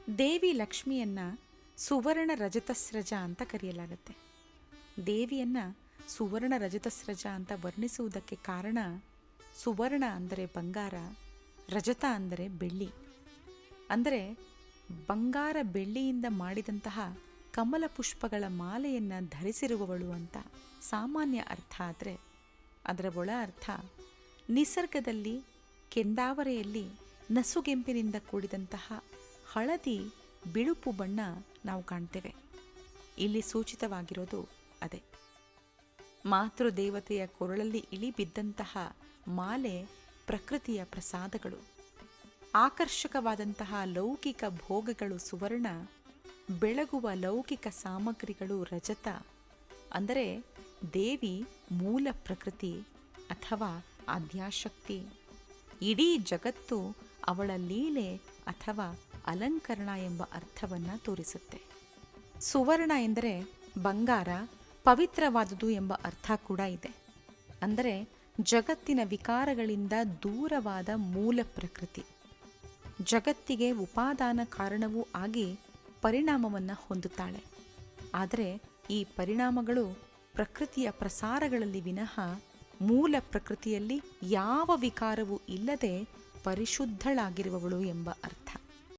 ದೇವಿ ಲಕ್ಷ್ಮಿಯನ್ನು ಸುವರ್ಣ ರಜತಸ್ರಜ ಅಂತ ಕರೆಯಲಾಗುತ್ತೆ. ದೇವಿಯನ್ನು ಸುವರ್ಣ ರಜತಸ್ರಜ ಅಂತ ವರ್ಣಿಸುವುದಕ್ಕೆ ಕಾರಣ, ಸುವರ್ಣ ಅಂದರೆ ಬಂಗಾರ, ರಜತ ಅಂದರೆ ಬೆಳ್ಳಿ. ಅಂದರೆ ಬಂಗಾರ ಬೆಳ್ಳಿಯಿಂದ ಮಾಡಿದಂತಹ ಕಮಲ ಪುಷ್ಪಗಳ ಮಾಲೆಯನ್ನು ಧರಿಸಿರುವವಳು ಅಂತ ಸಾಮಾನ್ಯ ಅರ್ಥ. ಆದರೆ ಅದರ ಒಳ ಅರ್ಥ, ನಿಸರ್ಗದಲ್ಲಿ ಕೆಂದಾವರೆಯಲ್ಲಿ ನಸುಗೆಂಪಿನಿಂದ ಕೂಡಿದಂತಹ ಹಳದಿ ಬಿಳುಪು ಬಣ್ಣ ನಾವು ಕಾಣ್ತೇವೆ. ಇಲ್ಲಿ ಸೂಚಿತವಾಗಿರೋದು ಅದೇ. ಮಾತೃದೇವತೆಯ ಕೊರಳಲ್ಲಿ ಇಳಿಬಿದ್ದಂತಹ ಮಾಲೆ ಪ್ರಕೃತಿಯ ಪ್ರಸಾದಗಳು. ಆಕರ್ಷಕವಾದಂತಹ ಲೌಕಿಕ ಭೋಗಗಳು ಸುವರ್ಣ, ಬೆಳಗುವ ಲೌಕಿಕ ಸಾಮಗ್ರಿಗಳು ರಜತ. ಅಂದರೆ ದೇವಿ ಮೂಲ ಪ್ರಕೃತಿ ಅಥವಾ ಆದ್ಯಾಶಕ್ತಿ. ಇಡೀ ಜಗತ್ತು ಅವಳ ಲೀಲೆ ಅಥವಾ ಅಲಂಕರಣ ಎಂಬ ಅರ್ಥವನ್ನು ತೋರಿಸುತ್ತೆ. ಸುವರ್ಣ ಎಂದರೆ ಬಂಗಾರ, ಪವಿತ್ರವಾದುದು ಎಂಬ ಅರ್ಥ ಕೂಡ ಇದೆ. ಅಂದರೆ ಜಗತ್ತಿನ ವಿಕಾರಗಳಿಂದ ದೂರವಾದ ಮೂಲ ಪ್ರಕೃತಿ, ಜಗತ್ತಿಗೆ ಉಪಾದಾನ ಕಾರಣವೂ ಆಗಿ ಪರಿಣಾಮವನ್ನು ಹೊಂದುತ್ತಾಳೆ. ಆದರೆ ಈ ಪರಿಣಾಮಗಳು ಪ್ರಕೃತಿಯ ಪ್ರಸಾರಗಳಲ್ಲಿ ವಿನಃ ಮೂಲ ಪ್ರಕೃತಿಯಲ್ಲಿ ಯಾವ ವಿಕಾರವೂ ಇಲ್ಲದೆ ಪರಿಶುದ್ಧಳಾಗಿರುವವಳು ಎಂಬ ಅರ್ಥ.